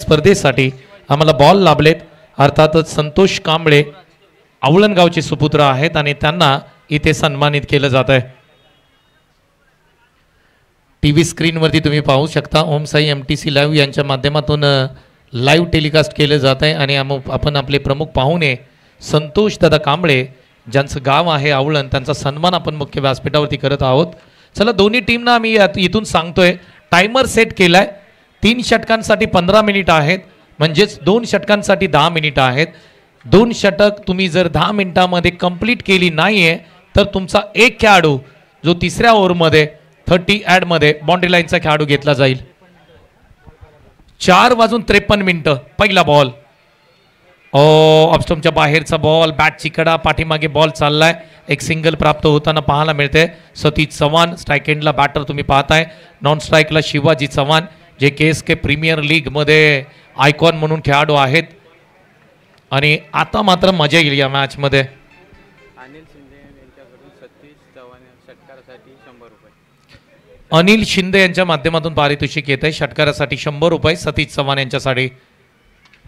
स्पर्धेसाठी आम्हाला बॉल लाभलेत. अर्थातच संतोष कांबळे आवळणगावचे सुपुत्र आहेत आणि त्यांना इथे सन्मानित केलं जात आहे. टीव्ही स्क्रीनवरती तुम्ही पाहू शकता ओम साई MTC लाईव्ह यांच्या माध्यमातून लाईव्ह टेलिकास्ट केलं जात आहे आणि आपण आपले प्रमुख पाहुणे संतोष दादा कांबळे ज्यांचं गाव आहे आवळण त्यांचा सन्मान आपण मुख्य व्यासपीठावरती करत आहोत. चला दोन्ही टीमना आम्ही इथून सांगतोय टायमर सेट केलाय. 3 षटकांसाठी 15 मिनिट आहेत म्हणजेच 2 षटकांसाठी 10 मिनिट आहेत. 2 षटक तुम्ही जर 10 मिनिटांमध्ये कंप्लीट केली नाहीये तर तुमचा एक खेळाडू जो तिसऱ्या ओव्हरमध्ये 30 ॲडमध्ये बाउंड्री लाईनचा खेळाडू घेतला जाईल. 4:53 पहिला बॉल. ऑफस्टंपच्या बाहेरचा बॉल बॅटची कडा पाठीमागे बॉल चाललाय. एक सिंगल प्राप्त होताना पाहायला मिळते. सतीश चव्हाण स्ट्राईक एंडला बॅटर तुम्ही पाहताय. नॉन स्ट्राईकला शिवाजी चव्हाण जे KSK प्रीमियर लीगमध्ये आयकॉन म्हणून खेळाडू आहेत आणि आता मात्र मजा येईल या मॅचमध्ये. अनिल शिंदे यांच्या माध्यमातून पारितोषिक येत आहे. षटकारासाठी 100 रुपये सतीश चव्हाण यांच्यासाठी.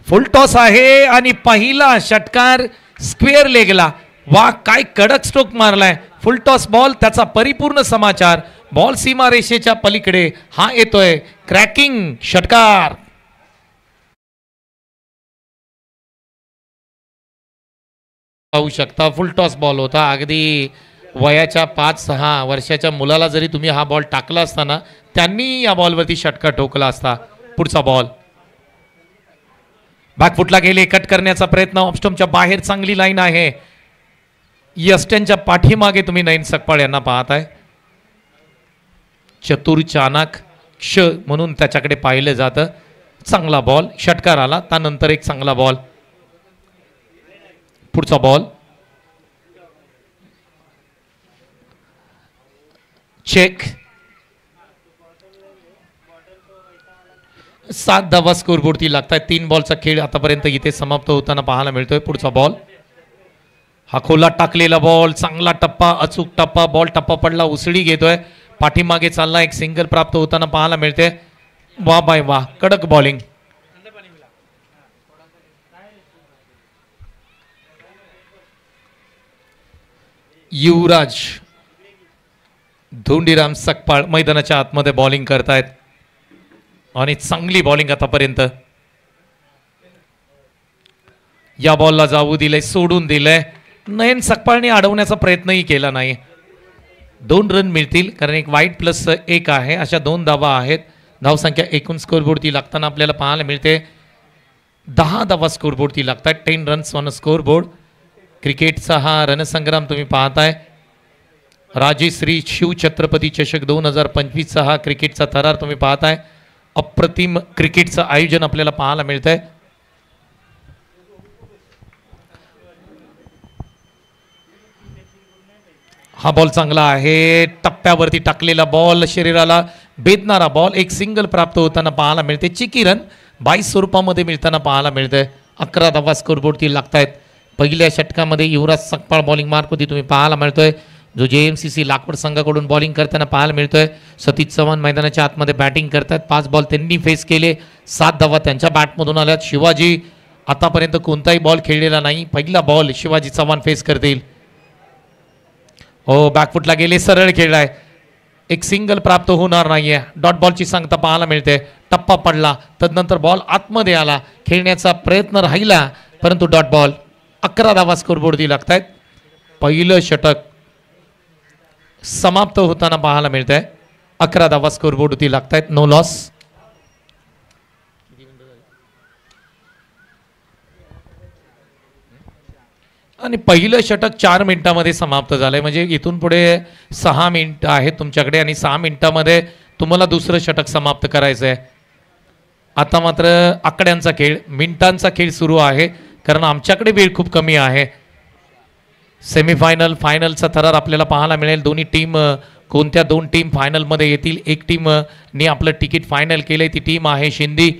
फुल टॉस आहे आणि पहिला षटकार स्क्वेअर लेगला. वा काय कडक स्ट्रोक मारलाय. फुल टॉस बॉल त्याचा परिपूर्ण समाचार. बॉल सीमा रेषेच्या पलीकडे हा येतोय. क्रॅकिंग षटकार. पाहू शकता फुल टॉस बॉल होता. अगदी वयाच्या 5-6 वर्षाच्या मुलाला जरी तुम्ही हा बॉल टाकला असताना त्यांनी या बॉलवरती षटकार ठोकला असता. पुढचा बॉल बॅकफुटला गेले. कट करण्याचा प्रयत्न. ऑफस्टंपच्या बाहेर चांगली लाईन आहे. यस्टनच्या पाठीमागे तुम्ही नयन सकपाळ यांना पाहताय. चतुर चाणक क्ष म्हणून त्याच्याकडे पाहिलं जातं. चांगला बॉल षटकार आला त्यानंतर एक चांगला बॉल. पुढचा बॉल चेक. 7 धावा स्कोरबोर्डती लागतात. 3 बॉलचा खेळ आतापर्यंत इथे समाप्त होताना पाहायला मिळतोय. पुढचा बॉल हा खोला टाकलेला बॉल. चांगला टप्पा अचूक टप्पा. बॉल टप्पा पडला उसळी घेतोय. पाठीमागे चालला. एक सिंगल प्राप्त होताना पाहायला मिळते. वा बाय वा कडक बॉलिंग. युवराज धोंडीराम सकपाळ मैदानाच्या आतमध्ये बॉलिंग करतायत आणि चांगली बॉलिंग आतापर्यंत. या बॉलला जाऊ दिलंय सोडून दिलंय. नयन सकपाळने अडवण्याचा प्रयत्नही केला नाही. 2 रन मिळतील कारण एक वाईट प्लस 1 आहे. अशा 2 धावा आहेत. धावसंख्या एकूण स्कोरबोर्डती लागताना आपल्याला पाहायला मिळते 10 धावा स्कोरबोर्डती लागतात. 10 रन्स ऑन स्कोरबोर्ड. क्रिकेटचा हा रणसंग्राम तुम्ही पाहताय. राजेश्री शिवछत्रपती चषक 2025चा हा क्रिकेटचा थरार तुम्ही पाहताय. अप्रतिम क्रिकेटचं आयोजन आपल्याला पाहायला मिळतंय. हा बॉल चांगला आहे. टप्प्यावरती टाकलेला बॉल शरीराला बेदणारा बॉल. एक सिंगल प्राप्त होताना पाहायला मिळते. चिकी रन 22 स्वरूपामध्ये मिळताना पाहायला मिळतंय. 11 धावा स्कोरबोर्डती लागतायत. पहिल्या षटकामध्ये युवराज सकपाळ बॉलिंग मार्क होती तुम्ही पाहायला मिळतोय. जो JMCC लाकूड संघाकडून बॉलिंग करताना पाहायला मिळतोय. सतीश चव्हाण मैदानाच्या आतमध्ये बॅटिंग करतात. 5 बॉल त्यांनी फेस केले. 7 धावा त्यांच्या बॅटमधून आल्यात. शिवाजी आतापर्यंत कोणताही बॉल खेळलेला नाही. पहिला बॉल शिवाजी चव्हाण फेस करतील. हो बॅकफुटला गेले. सरळ खेळलाय. एक सिंगल प्राप्त होणार नाहीये. डॉट बॉलची सांगता पाहायला मिळते. टप्पा पडला तदनंतर बॉल आतमध्ये आला. खेळण्याचा प्रयत्न राहिला परंतु डॉट बॉल. 11 धावा स्कोरबोर्डती लागतायत. पहिलं षटक समाप्त होताना पाहायला मिळत आहे. 11 धावा स्कोरबोर्डती लागतायत. No loss. आणि पहिलं षटक 4 मिनिटांमध्ये समाप्त झालंय. म्हणजे इथून पुढे 6 मिनिटं आहेत तुमच्याकडे आणि 6 मिनिटांमध्ये तुम्हाला दुसरं षटक समाप्त करायचं आहे. आता मात्र आकड्यांचा खेळ मिनिटांचा खेळ सुरू आहे कारण आमच्याकडे वेळ खूप कमी आहे. सेमीफायनल फायनलचा थरार आपल्याला पाहायला मिळेल. दोन्ही टीम कोणत्या 2 टीम फायनलमध्ये येतील. एक टीमने आपलं तिकीट फायनल केलंय ती टीम आहे शिंदी.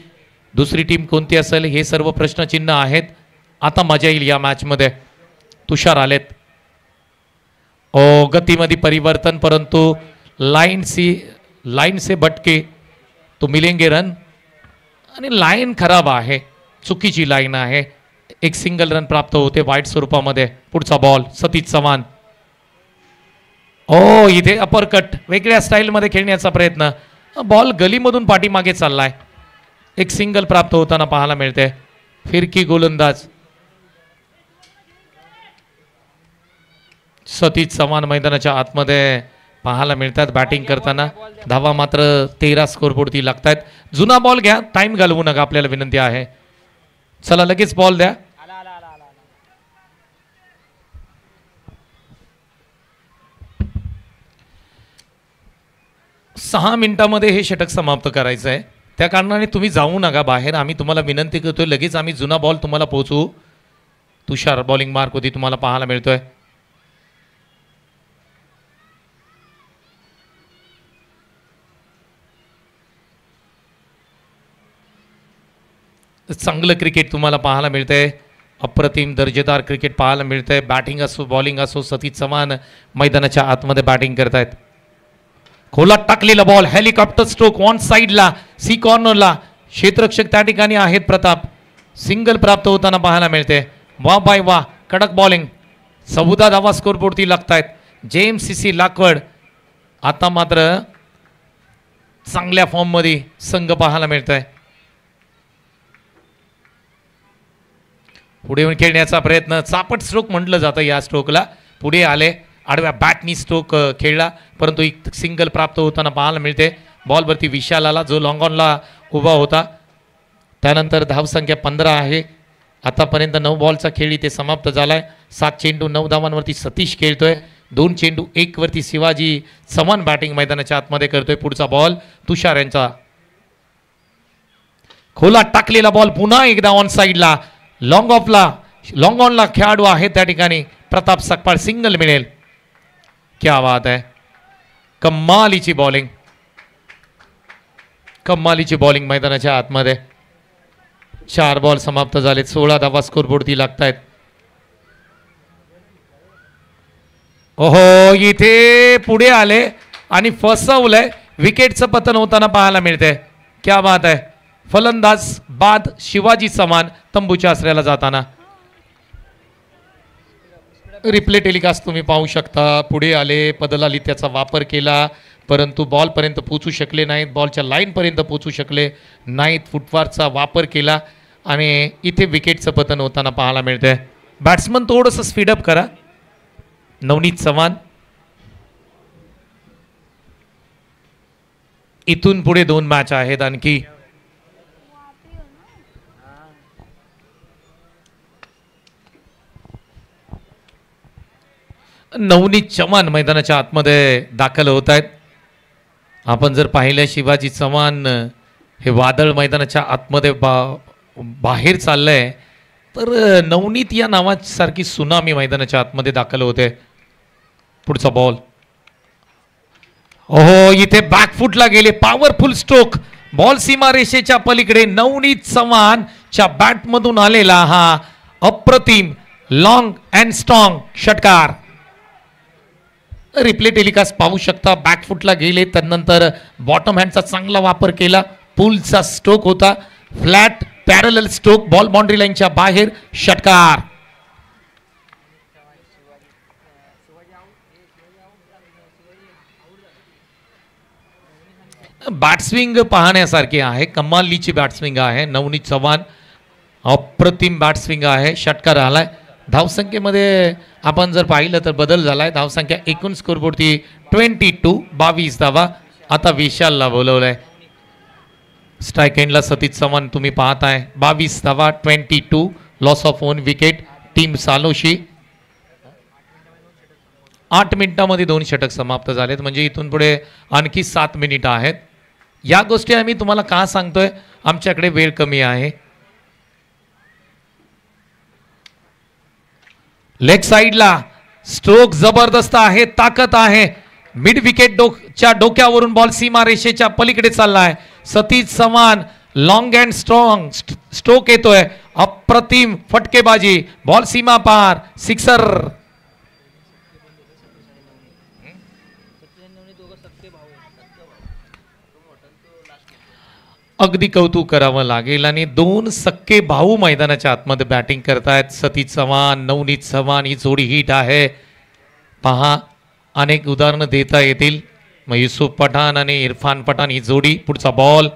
दुसरी टीम कोणती असेल हे सर्व प्रश्नचिन्ह आहेत. आता मजा येईल या मॅचमध्ये. तुषार आलेत. गतीमध्ये परिवर्तन परंतु लाइन से बटके तो मिलेंगे रन. आणि लाईन खराब आहे, चुकीची लाईन आहे. एक सिंगल रन प्राप्त होते वाईट स्वरूपामध्ये. पुढचा बॉल सतीश चव्हाण. ओ इथे अपरकट वेगळ्या स्टाईलमध्ये खेळण्याचा प्रयत्न. बॉल गलीमधून पाठीमागे चाललाय. एक सिंगल प्राप्त होताना पाहायला मिळते. फिरकी गोलंदाज सतीश चव्हाण मैदानाच्या आतमध्ये पाहायला मिळतात बॅटिंग करताना. धावा मात्र 13 स्कोरबोर्डती लागतात. जुना बॉल घ्या, टाइम घालवू नका, आपल्याला विनंती आहे. चला लगेच बॉल द्या. सहा मिनिटांमध्ये हे षटक समाप्त करायचं आहे. त्या कारणाने तुम्ही जाऊ नका बाहेर. आम्ही तुम्हाला विनंती करतोय, लगेच आम्ही जुना बॉल तुम्हाला पोहोचवू. तुषार बॉलिंग मार्क होती तुम्हाला पाहायला मिळतोय. चांगलं क्रिकेट तुम्हाला पाहायला मिळतंय. अप्रतिम दर्जेदार क्रिकेट पाहायला मिळतंय. बॅटिंग असो बॉलिंग असो सतीश चव्हाण मैदानाच्या आतमध्ये बॅटिंग करतायत. खोलात टाकलेला बॉल, हेलिकॉप्टर स्ट्रोक ऑन साईडला, सी कॉर्नरला. क्षेत्ररक्षक त्या ठिकाणी आहेत प्रताप. सिंगल प्राप्त होताना पाहायला मिळते. वा बाय वा, कडक बॉलिंग. 14 धावा स्कोरबोर्डती लागतायत. JMCC लाकवड आता मात्र चांगल्या फॉर्ममध्ये संघ पाहायला मिळतोय. पुढे येऊन खेळण्याचा प्रयत्न. चापट स्ट्रोक म्हटलं जातं या स्ट्रोकला. पुढे आले, आडव्या बॅटनी स्ट्रोक खेळला, परंतु एक सिंगल प्राप्त होताना पाहायला मिळते. बॉलवरती विशाल आला जो लॉंग ऑनला उभा होता. त्यानंतर धावसंख्या 15 आहे. आतापर्यंत 9 बॉलचा खेळ इथे समाप्त झालाय. 7 चेंडू 9 धावांवरती सतीश खेळतोय. 2 चेंडू 1 वरती शिवाजी चव्हाण बॅटिंग मैदानाच्या आतमध्ये करतोय. पुढचा बॉल तुषार यांचा. खोला टाकलेला बॉल पुन्हा एकदा ऑन साईडला, लॉंग ऑनला खेळाडू आहे त्या ठिकाणी. प्रताप सकपाळ, सिंगल मिळेल. क्या बात आहे, कमालीची बॉलिंग, कमालीची बॉलिंग मैदानाच्या आतमध्ये. 4 बॉल समाप्त झालेत. 16 धावा स्कोरबोर्डती लागतायत. ओहो, इथे पुढे आले आणि फसवलंय. विकेटचं पतन होताना पाहायला मिळते. क्या बात आहे. फलंदाज बाद शिवाजी चव्हाण तंबूच्या आसऱ्याला जाताना. रिप्ले टेलिकास्ट तुम्ही पाहू शकता. पुढे आले, पदलाली त्याचा वापर केला, परंतु बॉलपर्यंत पोहोचू शकले नाहीत. बॉलच्या लाईनपर्यंत पोहोचू शकले नाहीत. फुटवारचा वापर केला आणि इथे विकेटचं पतन होताना पाहायला मिळतंय. बॅट्समन थोडंसं स्पीडअप करा. नवनीत चव्हाण. इथून पुढे 2 मॅच आहेत आणखी. नवनीत चव्हाण मैदानाच्या आतमध्ये दाखल होत आहेत. आपण जर पाहिलं शिवाजी चव्हाण हे वादळ मैदानाच्या आतमध्ये बाहेर चाललंय, तर नवनीत या नावासारखी सुनामी मैदानाच्या आतमध्ये दाखल होते. पुढचा बॉल. ओहो, इथे बॅकफुटला गेले. Powerful stroke. बॉल सीमा रेषेच्या पलीकडे. नवनीत चव्हाणच्या बॅटमधून आलेला हा अप्रतिम लॉंग अँड स्ट्रॉंग षटकार. रिप्ले टेलिकास्ट पाहू शकता. बॅकफुटला गेले, त्यानंतर बॉटम हँडचा चांगला वापर केला. पुलचा स्ट्रोक होता, flat parallel stroke, ball boundary लाईनच्या बाहेर, षटकार. बॅट्सविंग पाहण्यासारखी आहे. कमालीची बॅट्सविंग आहे. नवनीत चव्हाण अप्रतिम बॅट्सविंग आहे. षटकार आलाय. धावसंख्येमध्ये आपण जर पाहिलं तर बदल झालाय. धावसंख्या एकूण स्कोरबोर्डती 22 धावा. आता विशालला बोलवलंय. स्ट्राईक एंडला सतीश चव्हाण तुम्ही पाहताय. 22 धावा, 22, लॉस ऑफ 1 विकेट. टीम सालोशी. 8 मिनिटांमध्ये 2 षटक समाप्त झालेत. म्हणजे इथून पुढे आणखी 7 मिनिटं आहेत. या गोष्टी आम्ही तुम्हाला का सांगतोय, आमच्याकडे वेळ कमी आहे. लेग साइडला स्ट्रोक जबरदस्त आहे, ताकद आहे. मिड विकेट च्या डोक्यावरून बॉल सीमा रेषेच्या पलीकडे चाललाय. Satish Chavan long and strong stroke येतोय. अप्रतिम फटकेबाजी. बॉल सीमा पार, सिक्सर. अगदी कौतुक करावं लागेल. आणि दोन सक्के भाऊ मैदानाच्या आतमध्ये बॅटिंग करतायत. सतीश चव्हाण, नवनीत चव्हाण ही जोडी हिट आहे. पहा अनेक उदाहरणं देता येतील. मग युसुफ पठाण आणि इरफान पठाण ही जोडी. पुढचा बॉल,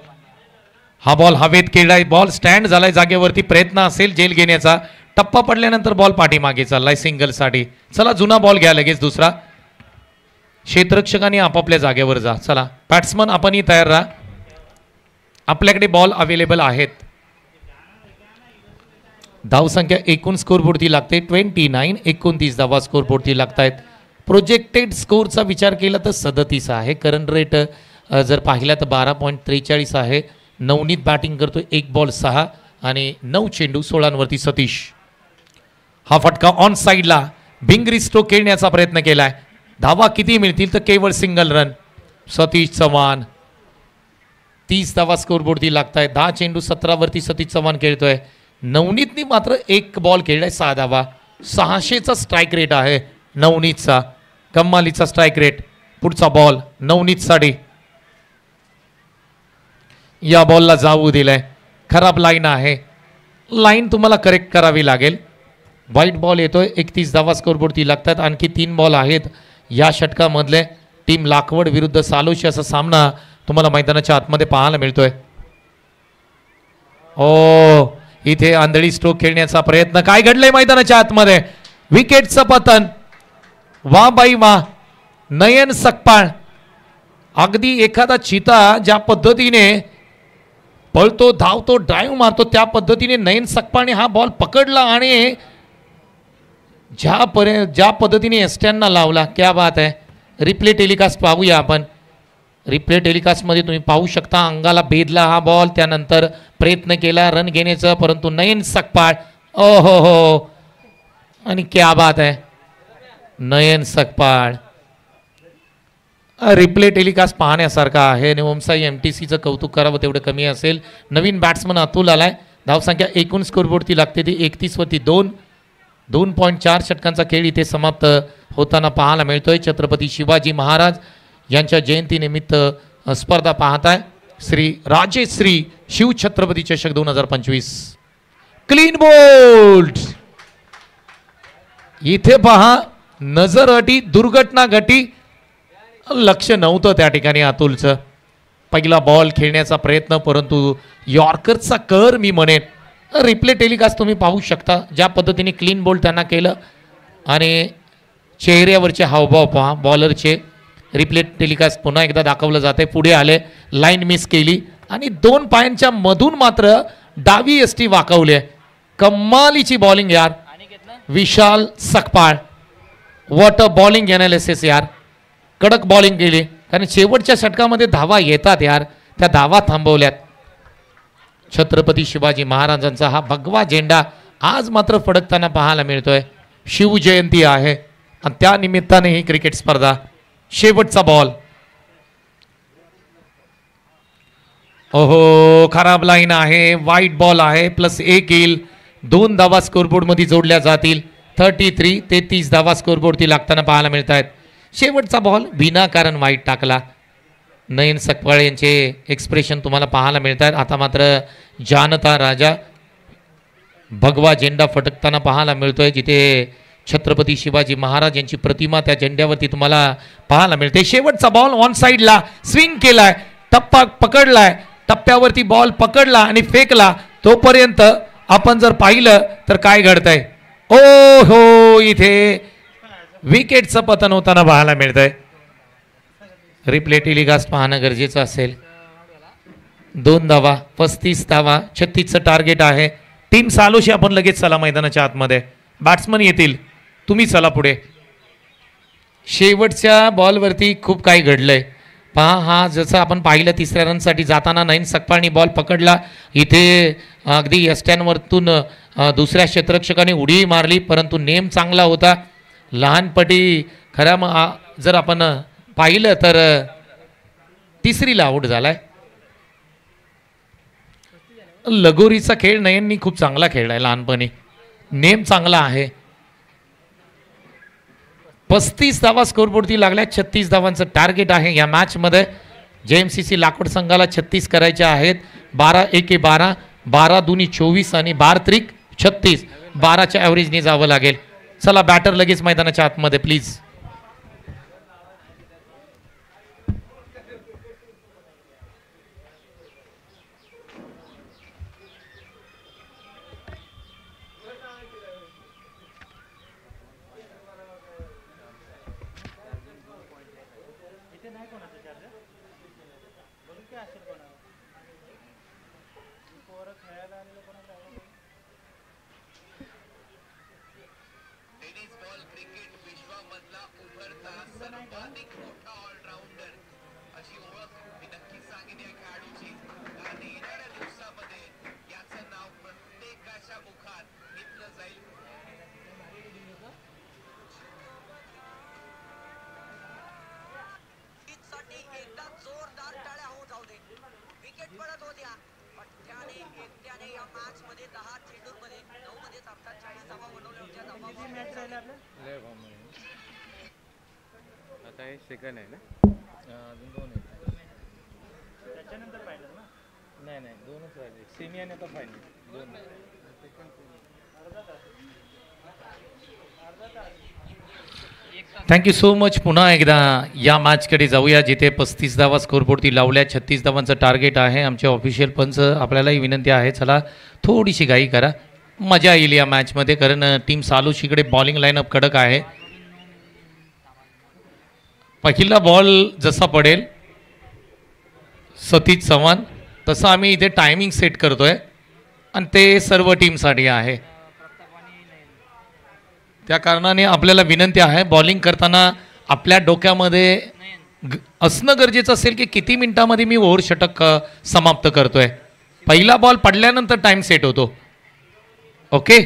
हा बॉल हवेत केलाय, बॉल स्टँड झालाय जागेवरती. प्रयत्न असेल जेल घेण्याचा. टप्पा पडल्यानंतर बॉल पाठीमागे चाललाय सिंगलसाठी. चला जुना बॉल घ्या लगेच दुसरा. क्षेत्ररक्षकांनी आपापल्या जागेवर जा. चला बॅट्समन आपणही तयार राहा. आपल्याकडे बॉल अवेलेबल आहेत. धावसंख्या एकूण स्कोरबोर्डती लागते 29. 29 धावा स्कोरबोर्डती लागतायत. प्रोजेक्टेड स्कोरचा विचार केला तर 37 आहे. करंट रेट जर पाहिला तर 12.43 आहे. नवनीत बॅटिंग करतो. 1 बॉल 6 आणि 9 चेंडू 16वरती सतीश. हा फटका ऑन साईडला. भिंगरी स्ट्रोक खेळण्याचा प्रयत्न केलाय. धावा किती मिळतील तर केवळ सिंगल रन. सतीश चव्हाण 30 धावा स्कोरबोर्डती लागतायत. 10 चेंडू 17वरती सतीश चव्हाण खेळतोय. नवनीतनी मात्र 1 बॉल खेळलाय 6 धावा. 600चा स्ट्राईक रेट आहे नवनीतचा. कमालीचा स्ट्राईक रेट. पुढचा बॉल नवनीतसाठी. या बॉलला जाऊ दिलाय. खराब लाईन आहे. लाईन तुम्हाला करेक्ट करावी लागेल. वाईट बॉल येतोय. 31 धावा स्कोरबोर्डती लागतात. आणखी 3 बॉल आहेत या षटकामधले. टीम लाखवड विरुद्ध सालोशी असा सामना तुम्हाला मैदानाच्या आतमध्ये पाहायला मिळतोय. ओ इथे आंधळी स्ट्रोक खेळण्याचा प्रयत्न. काय घडलंय मैदानाच्या आतमध्ये? विकेटचं पतन. वा बाई वा. नयन सकपाळ. अगदी एखादा चिता ज्या पद्धतीने पळतो, धावतो, ड्राईव्ह मारतो त्या पद्धतीने नयन सकपाळने हा बॉल पकडला आणि ज्या पद्धतीने एस्टॅनना लावला. क्या बात आहे. रिप्ले टेलिकास्ट पाहूया आपण. रिप्ले टेलिकास्टमध्ये तुम्ही पाहू शकता. अंगाला भेदला हा बॉल. त्यानंतर प्रयत्न केला रन घेण्याचा, परंतु नयन सकपाळ. ओ हो हो. आणि क्या बात आहे. नयन सकपाळ. रिप्ले टेलिकास्ट पाहण्यासारखा आहे. आणि ओमसाई MTCचं कौतुक करावं तेवढं कमी असेल. नवीन बॅट्समन अतुल आलाय. धावसंख्या एकूण स्कोरबोर्डती लागते ती 31वरती 2. 2.4 षटकांचा खेळ इथे समाप्त होताना पाहायला मिळतोय. छत्रपती शिवाजी महाराज यांच्या जयंतीनिमित्त स्पर्धा पाहताय. श्री राजेश्री शिव छत्रपती चषक 2025. Clean bowled. इथे पहा नजर अटी, दुर्घटना घटी. लक्ष नव्हतं त्या ठिकाणी अतुलचं. पहिला बॉल खेळण्याचा प्रयत्न, परंतु यॉर्करचा कर मी म्हणेन. रिप्ले टेलिकास्ट तुम्ही पाहू शकता ज्या पद्धतीने क्लीन बोल्ड त्यांना केलं. आणि चेहऱ्यावरचे हावभाव पहा बॉलरचे. रिप्ले टेलिकास्ट पुन्हा एकदा दाखवलं जाते. पुढे आले, लाईन मिस केली आणि 2 पायांच्या मधून मात्र डावी एसटी वाकवली. कमालीची बॉलिंग यार Vishal Sakpal. What a bowling analysis यार. कडक बॉलिंग केली. कारण शेवटच्या षटकामध्ये धावा येतात यार. त्या धावा थांबवल्यात. छत्रपती शिवाजी महाराजांचा हा भगवा झेंडा आज मात्र फडकताना पाहायला मिळतोय. शिवजयंती आहे आणि त्या निमित्ताने ही क्रिकेट स्पर्धा. शेवटचा बॉल. ओहो खराब लाईन आहे. वाईट बॉल आहे. +1 येईल. 2 धावा स्कोरबोर्डमध्ये जोडल्या जातील. 33. 33 धावा स्कोरबोर्डती लागताना पाहायला मिळत आहेत. शेवटचा बॉल विनाकारण वाईट टाकला. नयन सकपाळ यांचे एक्सप्रेशन तुम्हाला पाहायला मिळत आहेत. आता मात्र जानता राजा भगवा झेंडा फटकताना पाहायला मिळतोय. जिथे छत्रपती शिवाजी महाराज यांची प्रतिमा त्या झेंड्यावरती तुम्हाला पाहायला मिळते. शेवटचा बॉल ऑन साईडला स्विंग केलाय. टप्पा पकडलाय. टप्प्यावरती बॉल पकडला आणि फेकला. तोपर्यंत आपण जर पाहिलं तर काय घडतंय. ओ हो इथे विकेटचं पतन होताना पाहायला मिळतंय. रिप्ले टेलिकास्ट पाहणं गरजेचं असेल. 2 धावा 35 धावा 36चं टार्गेट आहे. टीम सालोशी आपण लगेच चला मैदानाच्या आतमध्ये. बॅट्समन येतील. तुम्ही चला पुढे. शेवटच्या बॉलवरती खूप काही घडलंय. पहा हा जसं आपण पाहिलं 3ऱ्या रनसाठी जाताना नयन सकपाळनी बॉल पकडला. इथे अगदी एस्टॅनवरतून दुसऱ्या क्षेत्ररक्षकाने उडी मारली, परंतु नेम चांगला होता. लहानपटी खऱ्या जर आपण पाहिलं तर 3रीला आऊट झालाय. लगोरीचा खेळ नयननी खूप चांगला खेळलाय लहानपणी. नेम चांगला आहे. 35 धावा स्कोरबोर्डती लागल्या. 36 धावांचं टार्गेट आहे या मॅचमध्ये. JMCC लाकूड संघाला 36 करायचे आहेत. 12-1-12, 12-2-24 आणि 12-36. 12च्या ॲव्हरेजने जावं लागेल. चला बॅटर लगेच मैदानाच्या आतमध्ये प्लीज. सेकंड आहे ना, अजून 2 आहेत. त्याच्यानंतर फायनल ना. नाही 2च राहिले. सेमी आणि आता फायनल 2. Thank you so much. पुन्हा एकदा या मॅचकडे जाऊया जिथे 35 धावा स्कोरबोर्डती लावल्या. 36 धावांचं टार्गेट आहे. आमचे ऑफिशियल पंच आपल्यालाही विनंती आहे, चला थोडीशी घाई करा, मजा येईल या मॅचमध्ये, कारण टीम सालोशीकडे बॉलिंग लाईनअप कडक आहे. पहिला बॉल जसा पडेल सतीश चव्हाण तसं आम्ही इथे टायमिंग सेट करतोय आणि ते सर्व टीमसाठी आहे. त्या कारणाने आपल्याला विनंती आहे, बॉलिंग करताना आपल्या डोक्यामध्ये असणं गरजेचं असेल की किती मिनिटामध्ये मी ओव्हर षटक समाप्त करतोय. पहिला बॉल पडल्यानंतर टाइम सेट होतो. Okay,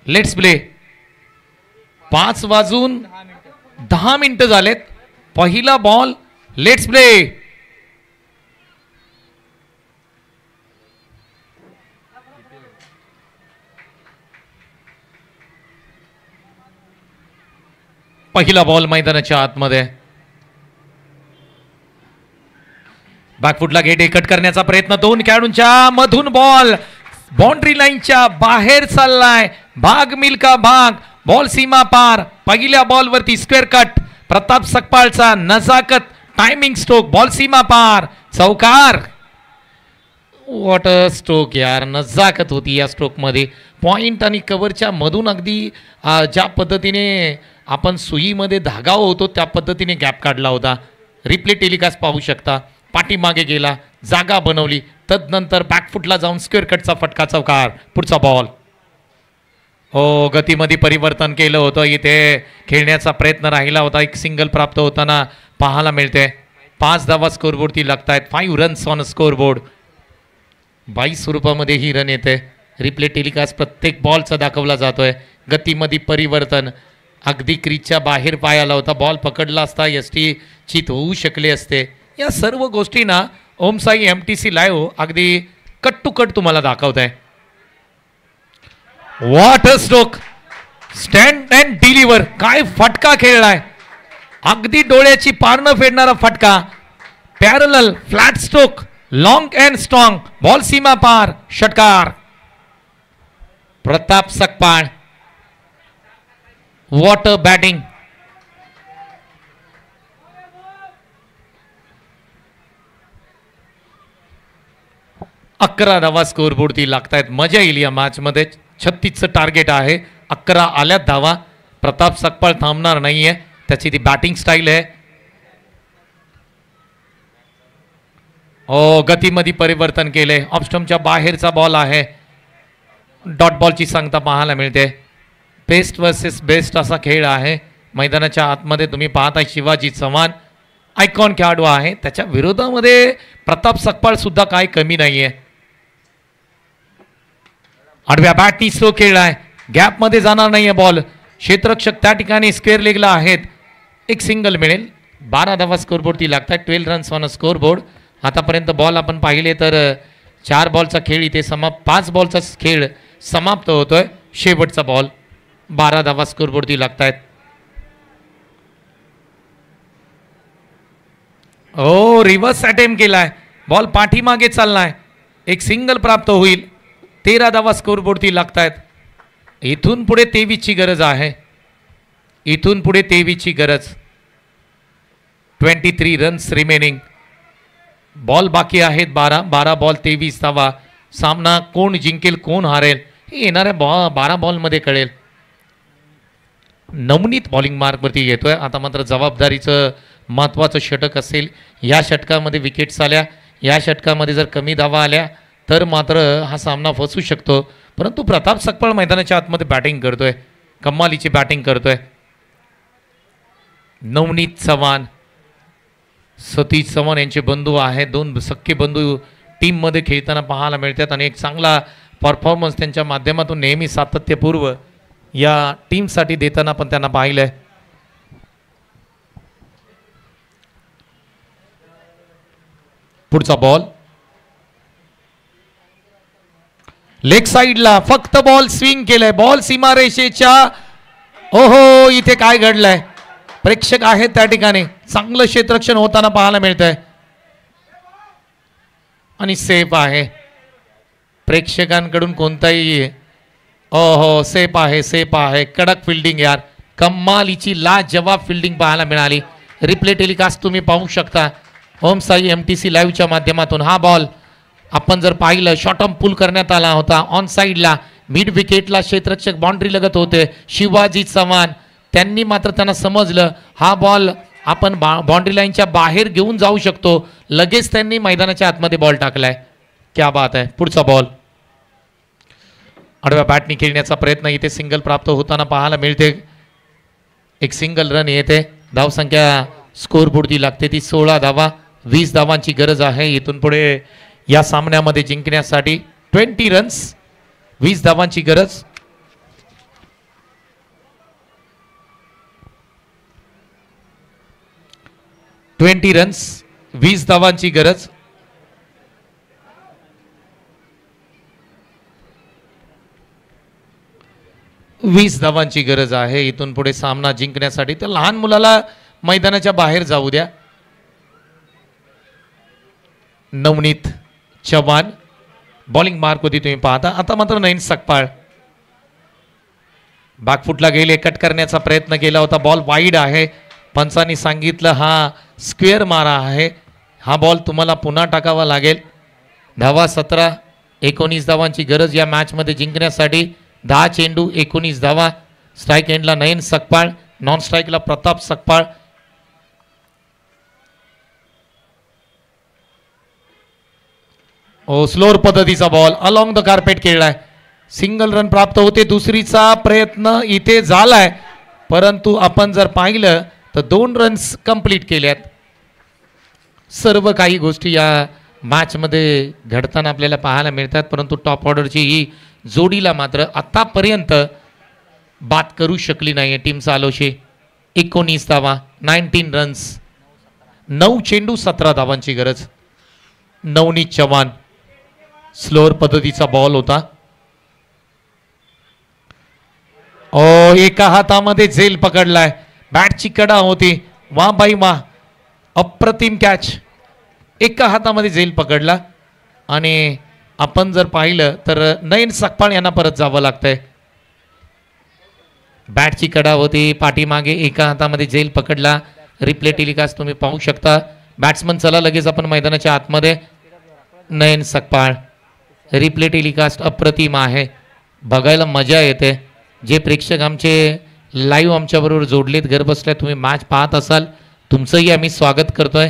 let's play. 5 वाजून 10 मिनिटं झालेत. पहिला बॉल, लेट्स प्ले. पहिला बॉल मैदानाच्या आतमध्ये. बॅकफुटला गेट एकट करण्याचा प्रयत्न 2 खेळाडूंच्या मधून बॉल बाउंड्री लाईनच्या बाहेर चाललाय. भाग मिल्का भाग, बॉल सीमा पार. पहिल्या बॉलवरती स्क्वेअर कट प्रताप सकपाळचा. नजाकत टायमिंग स्ट्रोक, बॉल सीमा पार, चौकार. वॉट अ स्ट्रोक यार, नजाकत होती या स्ट्रोकमध्ये. पॉइंट आणि कव्हरच्या मधून अगदी ज्या पद्धतीने आपण सुईमध्ये धागा होतो त्या पद्धतीने गॅप काढला होता. रिप्ले टेलिकास्ट पाहू शकता. पाठीमागे गेला, जागा बनवली, तदनंतर बॅकफुटला जाऊन स्क्वेअर कटचा फटका, चौकार. पुढचा बॉल. हो, गतीमध्ये परिवर्तन केलं होतं. इथे खेळण्याचा प्रयत्न राहिला होता. एक सिंगल प्राप्त होताना पाहायला मिळते. 5 धावा स्कोरबोर्डती लागत आहेत. 5 रन्स ऑन स्कोरबोर्ड. 22 स्वरूपामध्ये ही रन येते. रिप्ले टेलिकास्ट प्रत्येक बॉलचा दाखवला जातोय. गतीमध्ये परिवर्तन, अगदी क्रीजच्या बाहेर पाय आला होता. बॉल पकडला असता एसटी चित होऊ शकले असते. या सर्व गोष्टींना ओमसाई MTC लाईव्ह अगदी कट टू कट तुम्हाला दाखवत आहे. What a stroke, stand and deliver. काय फटका खेळलाय, अगदी डोळ्याची पारणं फेडणारा फटका. Parallel flat stroke, long and strong, ball सीमा पार, षटकार. Pratap Sakpal. What a batting. अकरा धावा स्कोरबोर्डती लागतायत. मजा येईल या मॅचमध्ये. 36चं टार्गेट आहे. 11 आल्यात धावा. प्रताप सकपाळ थांबणार नाहीये, त्याची ती बॅटिंग स्टाईल आहे. ओ, गतीमध्ये परिवर्तन केले. ऑफस्टम्पच्या बाहेरचा बॉल आहे. डॉट बॉलची सांगता पाहायला मिळते. बेस्ट वर्सेस बेस्ट असा खेळ आहे. मैदानाच्या आतमध्ये तुम्ही पाहता शिवाजी चव्हाण आयकॉन खेळाडू आहे. त्याच्या विरोधामध्ये प्रताप सकपाळ सुद्धा काय कमी नाहीये. आडव्या बॅटनी स्लो खेळलाय. गॅपमध्ये जाणार नाहीये बॉल. क्षेत्ररक्षक त्या ठिकाणी स्क्वेअर लेगला आहेत. एक सिंगल मिळेल. 12 धावा स्कोरबोर्डती लागतात. 12 रन्स ऑन अ स्कोरबोर्ड. आतापर्यंत बॉल आपण पाहिले तर 4 बॉलचा खेळ इथे 5 बॉलचा खेळ समाप्त होतोय. शेवटचा बॉल. 12 धावा स्कोरबोर्डती लागतायत. ओ, रिव्हर्स अटेम्प्ट केलाय. बॉल पाठीमागे चाललाय. एक सिंगल प्राप्त होईल. 13 धावा स्कोरबोर्डती लागतायत. इथून पुढे 23ची गरज आहे. इथून पुढे 23ची गरज. 23 रन्स रिमेनिंग. बॉल बाकी आहेत 12 बॉल 23 धावा. सामना कोण जिंकेल कोण हारेल हे येणाऱ्या 12 बॉलमध्ये कळेल. नवनीत बॉलिंग मार्कवरती येतोय. आता मात्र जबाबदारीचं महत्त्वाचं षटक असेल. या षटकामध्ये विकेट्स आल्या, या षटकामध्ये जर कमी धावा आल्या तर मात्र हा सामना फसू शकतो. परंतु प्रताप सकपाळ मैदानाच्या आतमध्ये बॅटिंग करतोय. कमालीची बॅटिंग करतोय. नवनीत चव्हाण, सतीश चव्हाण यांचे बंधू आहेत. 2 सख्खे बंधू टीममध्ये खेळताना पाहायला मिळतात आणि एक चांगला परफॉर्मन्स त्यांच्या माध्यमातून नेहमी सातत्यपूर्व या टीमसाठी देताना पण त्यांना पाहिलंय. पुढचा बॉल लेग साइडला, फक्त बॉल स्विंग केलाय. बॉल सीमारेषेच्या, ओहो इथे काय घडलंय. प्रेक्षक आहेत त्या ठिकाणी. चांगलं क्षेत्ररक्षण होताना पाहायला मिळतंय आणि सेफ आहे. प्रेक्षकांकडून कोणताही ओहो सेफ आहे, सेफ आहे. कडक फिल्डिंग यार. कमालीची लाजवाब फिल्डिंग पाहायला मिळाली. रिप्ले टेलिकास्ट तुम्ही पाहू शकता ओम साई MTC लाईव्हच्या माध्यमातून. हा बॉल आपण जर पाहिलं शॉर्ट पुल करण्यात आला होता. ऑन साईडला मिड विकेटला क्षेत्ररक्षक बाउंड्री लगत होते. शिवाजी चव्हाण त्यांनी मात्र त्यांना समजलं हा बॉल आपण बाउंड्री लाईनच्या बाहेर घेऊन जाऊ शकतो. लगेच त्यांनी मैदानाच्या आतमध्ये बॉल टाकलाय. क्या बात आहे. पुढचा बॉल आडव्या बॅटनी खेळण्याचा प्रयत्न. इथे सिंगल प्राप्त होताना पाहायला मिळते. एक सिंगल रन येते. धावसंख्या स्कोरबोर्डची लागते ती 16 धावा. 20 धावांची गरज आहे इथून पुढे या सामन्यामध्ये जिंकण्यासाठी. 20 रन्स 20 धावांची गरज. रन्स 20 धावांची गरज. वीस धावांची गरज आहे इथून पुढे सामना जिंकण्यासाठी. तर लहान मुलाला मैदानाच्या बाहेर जाऊ द्या. नवनीत चव्हाण बॉलिंग मार्क होती तुम्ही पाहता. आता मात्र नयन सकपाळ बॅकफुटला गेले. कट करण्याचा प्रयत्न केला होता. बॉल वाईड आहे. पंचांनी सांगितलं हा स्क्वेअर मारा आहे. हा बॉल तुम्हाला पुन्हा टाकावा लागेल. धावा 17. 19 धावांची गरज या मॅचमध्ये जिंकण्यासाठी. 10 चेंडू 19 धावा. स्ट्राईक एंडला नयन सकपाळ, नॉन स्ट्राईकला प्रताप सकपाळ. स्लोअर पद्धतीचा बॉल अलॉंग द कार्पेट खेळलाय. सिंगल रन प्राप्त होते. दुसरीचा प्रयत्न इथे झालाय परंतु आपण जर पाहिलं तर 2 रन्स कंप्लीट केल्यात. सर्व काही गोष्टी या मॅचमध्ये घडताना आपल्याला पाहायला मिळतात परंतु टॉप ऑर्डरची ही जोडीला मात्र आतापर्यंत बात करू शकली नाही टीम चालोशी. 19 धावा 19 रन्स. 9 चेंडू 17 धावांची गरज. नवनीत चव्हाण स्लोअर पद्धतीचा बॉल होता. एका हातामध्ये झेल पकडलाय. बॅटची कडा होती. वा बाई वा. अप्रतिम कॅच. एका हातामध्ये झेल पकडला आणि आपण जर पाहिलं तर नयन सकपाळ यांना परत जावं लागतंय. बॅटची कडा होती. पाठीमागे एका हातामध्ये झेल पकडला. रिप्ले टेलिकास्ट तुम्ही पाहू शकता. बॅट्समन चला लगेच आपण मैदानाच्या आतमध्ये. नयन सकपाळ. रिप्ले टेलिकास्ट अप्रतिम आहे. बघायला मजा येते. जे प्रेक्षक आमचे लाईव्ह आमच्याबरोबर जोडलेत घर बसल्या तुम्ही मॅच पाहत असाल तुमचंही आम्ही स्वागत करतोय.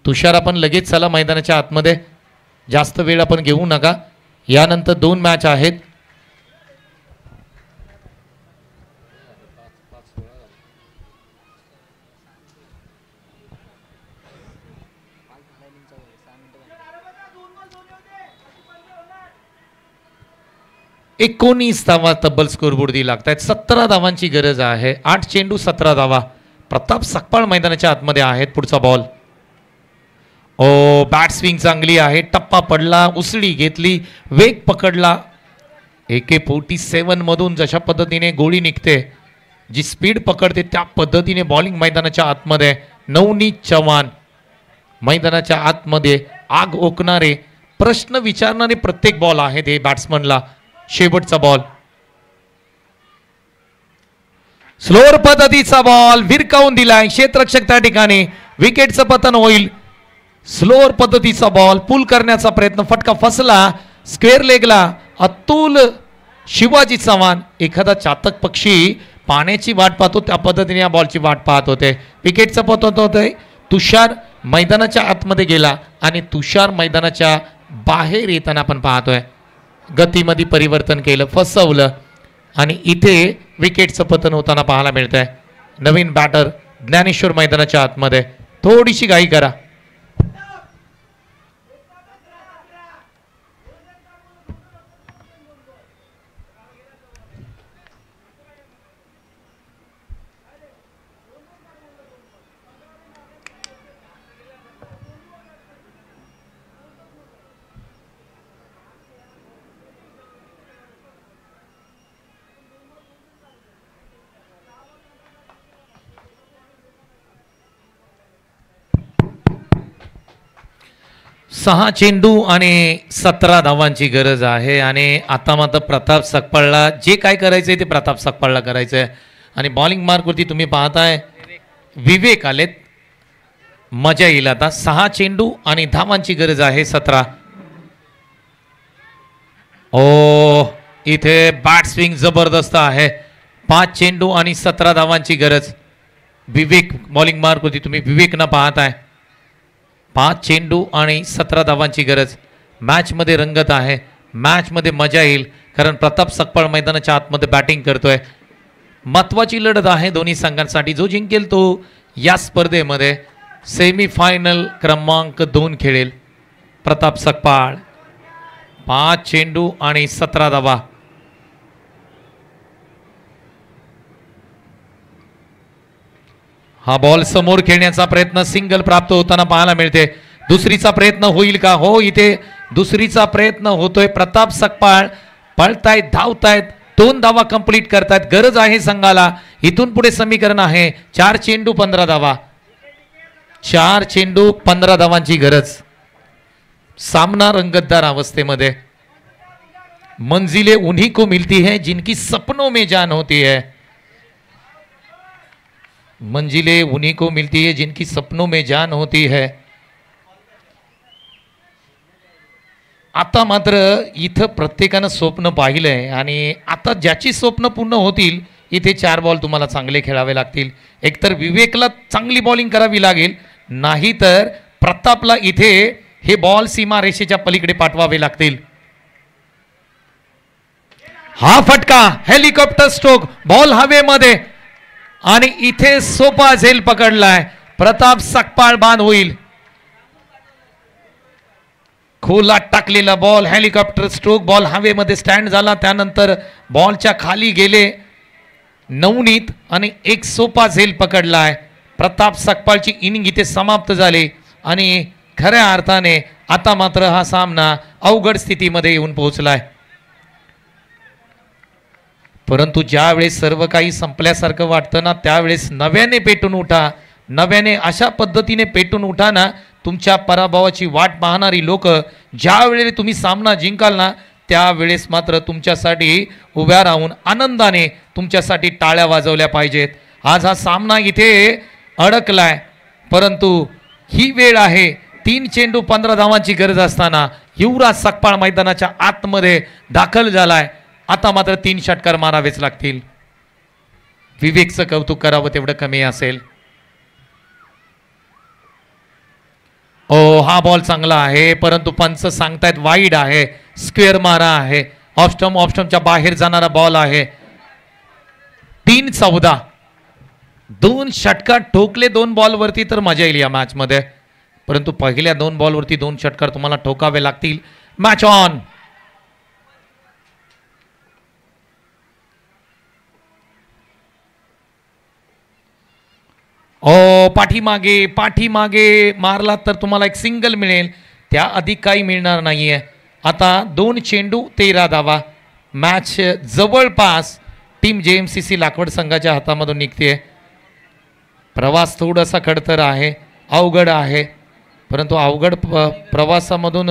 तुषार आपण लगेच चला मैदानाच्या आतमध्ये. जास्त वेळ आपण घेऊ नका. यानंतर 2 मॅच आहेत. एकोणीस धावा तब्बल स्कोरबोर्डती लागतात. 17 धावांची गरज आहे. 8 चेंडू 17 धावा. प्रताप सकपाळ मैदानाच्या आतमध्ये आहेत. पुढचा बॉल. बॅट स्विंग चांगली आहे. टप्पा पडला. उसळी घेतली. वेग पकडला. AK-47 मधून जशा पद्धतीने गोळी निघते जी स्पीड पकडते त्या पद्धतीने बॉलिंग मैदानाच्या आतमध्ये. नवनीत चव्हाण मैदानाच्या आतमध्ये आग ओकणारे प्रश्न विचारणारे प्रत्येक बॉल आहे ते बॅट्समनला. शेवटचा बॉल स्लोअर पद्धतीचा बॉल विरकावून दिलाय क्षेत्ररक्षक त्या ठिकाणी. विकेटचं पतन होईल. स्लोअर पद्धतीचा बॉल पुल करण्याचा प्रयत्न, फटका फसला स्क्वेअर लेगला. अतुल शिवाजी चव्हाण एखादा चातक पक्षी पाण्याची वाट पाहतो त्या पद्धतीने या बॉलची वाट पाहत होते. विकेटचं पतन होतंय. तुषार मैदानाच्या आतमध्ये गेला आणि तुषार मैदानाच्या बाहेर येताना आपण पाहतोय. गतीमध्ये परिवर्तन केलं, फसवलं आणि इथे विकेटचं पतन होताना पाहायला मिळतंय. नवीन बॅटर ज्ञानेश्वर मैदानाच्या आतमध्ये. थोडीशी घाई करा. सहा चेंडू आणि 17 धावांची गरज आहे. आणि आता मात्र प्रताप सकपाळला जे काय करायचंय ते प्रताप सकपाळला करायचंय. आणि बॉलिंग मार्कवरती तुम्ही पाहताय विवेक आलेत. मजा येईल आता. 6 चेंडू आणि धावांची गरज आहे 17. ओ इथे बॅट स्विंग जबरदस्त आहे. 5 चेंडू आणि 17 धावांची गरज. विवेक बॉलिंग मार्कवरती तुम्ही विवेक न पाहताय. 5 चेंडू आणि 17 धावांची गरज. मॅचमध्ये रंगत आहे. मॅचमध्ये मजा येईल कारण प्रताप सकपाळ मैदानाच्या आतमध्ये बॅटिंग करतोय. महत्वाची लढत आहे दोन्ही संघांसाठी. जो जिंकेल तो या स्पर्धेमध्ये सेमीफायनल क्रमांक 2 खेळेल. प्रताप सकपाळ 5 चेंडू आणि 17 धावा. हा बॉल समोर खेळण्याचा प्रयत्न, सिंगल प्राप्त होताना पाहायला मिळते. दुसरीचा प्रयत्न होईल का? हो, इथे दुसरीचा प्रयत्न होतोय. प्रताप सकपाळ पळतायत, धावतायत, 2 धावा कंप्लीट करतायत. गरज आहे संघाला. इथून पुढे समीकरण आहे 4 चेंडू 15 धावा. 4 चेंडू 15 धावांची गरज. सामना रंगतदार अवस्थेमध्ये. मंजिलें उन्हीं को मिलती है जिनकी सपनों में जान होती है. मंजिलें उन्हीं को मिलती है जिनकी सपनों में जान होती है. आता मात्र इथं प्रत्येकानं स्वप्न पाहिलंय आणि आता ज्याची स्वप्न पूर्ण होतील इथे 4 बॉल तुम्हाला चांगले खेळावे लागतील. एकतर विवेकला चांगली बॉलिंग करावी लागेल, नाहीतर प्रतापला इथे हे बॉल सीमारेषेच्या पलीकडे पाठवावे लागतील. हा फटका हेलिकॉप्टर स्ट्रोक, बॉल हवेमध्ये आणि इथे सोपा झेल पकडलाय. प्रताप सकपाळ बाद होईल. खोलात टाकलेला बॉल, हेलिकॉप्टर स्ट्रोक, बॉल हवेमध्ये स्टँड झाला. त्यानंतर बॉलच्या खाली गेले नवनीत आणि एक सोपा झेल पकडलाय. प्रताप सकपाळची इनिंग इथे समाप्त झाली आणि खऱ्या अर्थाने आता मात्र हा सामना अवघड स्थितीमध्ये येऊन पोहोचलाय. परंतु ज्या वेळेस सर्व काही संपल्यासारखं वाटतं ना, त्यावेळेस नव्याने पेटून उठा. नव्याने अशा पद्धतीने पेटून उठा ना, तुमच्या पराभवाची वाट पाहणारी लोक ज्या वेळेला तुम्ही सामना जिंकाल ना, त्यावेळेस मात्र तुमच्यासाठी उभ्या राहून आनंदाने तुमच्यासाठी टाळ्या वाजवल्या पाहिजेत. आज हा सामना इथे अडकलाय, परंतु ही वेळ आहे. 3 चेंडू 15 धावांची गरज असताना युवराज सकपाळ मैदानाच्या आतमध्ये दाखल झालाय. आता मात्र 3 षटकार मारावेच लागतील. विवेकचं कौतुक करावं तेवढं कमी असेल. ओ हा बॉल चांगला आहे, परंतु पंच सांगतायत वाईड आहे, स्क्वेअर मारा आहे. ऑफस्टम्पच्या बाहेर जाणारा बॉल आहे. 3-14 2 षटकार ठोकले 2 बॉलवरती तर मजा येईल या मॅच मध्ये. परंतु पहिल्या 2 बॉलवरती 2 षटकार तुम्हाला ठोकावे लागतील. Match on. ओ पाठीमागे मारला तर तुम्हाला एक सिंगल मिळेल, त्या अधिक काही मिळणार नाहीये. आता 2 चेंडू 13 धावा. मॅच जवळपास टीम JMCC लाखवड संघाच्या हातामधून निघते. प्रवास थोडासा खडतर आहे, अवघड आहे, परंतु अवघड प्रवासामधून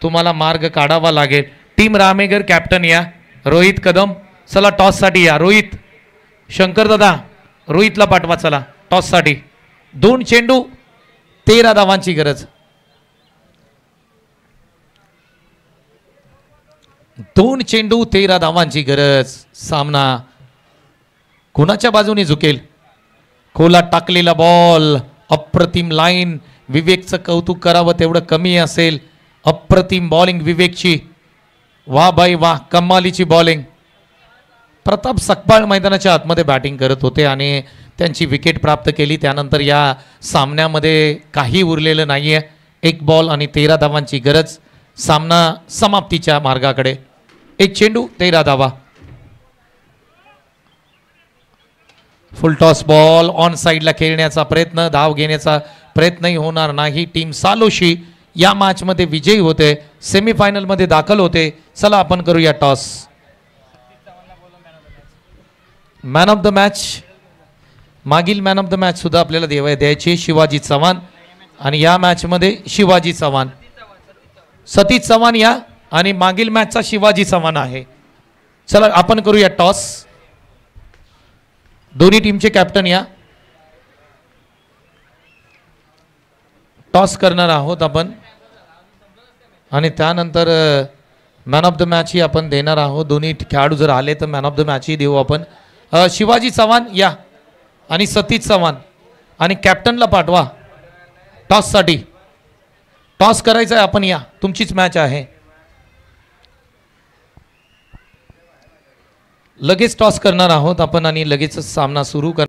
तुम्हाला मार्ग काढावा लागेल. टीम रामेगर कॅप्टन या. रोहित कदम चला टॉससाठी या. रोहित शंकर दादा रोहितला पाठवा चला टॉससाठी. 2 चेंडू 13 धावांची गरज. 2 चेंडू 13 धावांची गरज. सामना कुणाच्या बाजूने झुकेल. खोलात टाकलेला बॉल अप्रतिम लाईन. विवेकचं कौतुक करावं तेवढं कमी असेल. अप्रतिम बॉलिंग विवेकची. वा बाई वा कमालीची बॉलिंग. प्रताप सकपाळ मैदानाच्या आतमध्ये बॅटिंग करत होते आणि त्यांची विकेट प्राप्त केली. त्यानंतर या सामन्यामध्ये काही उरलेलं नाहीये. 1 बॉल आणि 13 धावांची गरज. सामना समाप्तीच्या मार्गाकडे. 1 चेंडू 13 धावा. फुल टॉस बॉल ऑन साईडला खेळण्याचा प्रयत्न. धाव घेण्याचा प्रयत्नही होणार नाही. टीम सालोशी या मॅचमध्ये विजयी होते. सेमीफायनलमध्ये दाखल होते. चला आपण करूया toss. Man of the match. मागील मॅन ऑफ द मॅच सुद्धा आपल्याला द्यायचे शिवाजी चव्हाण आणि या मॅचमध्ये शिवाजी चव्हाण. सतीश चव्हाण या आणि मागील मॅचचा शिवाजी चव्हाण आहे. चला आपण करूया टॉस. दोन्ही टीमचे कॅप्टन या. टॉस करणार आहोत आपण आणि त्यानंतर मॅन ऑफ द मॅच ही आपण देणार आहोत. दोन्ही खेळाडू जर आले तर मॅन ऑफ द मॅच ही देऊ आपण. शिवाजी चव्हाण या आणि सतीश चव्हाण आणि कॅप्टनला पाठवा टॉससाठी. टॉस करायचा आहे आपण. या तुमचीच मॅच आहे. लगेच टॉस करणार आहोत आपण आणि लगेच सामना सुरू कर.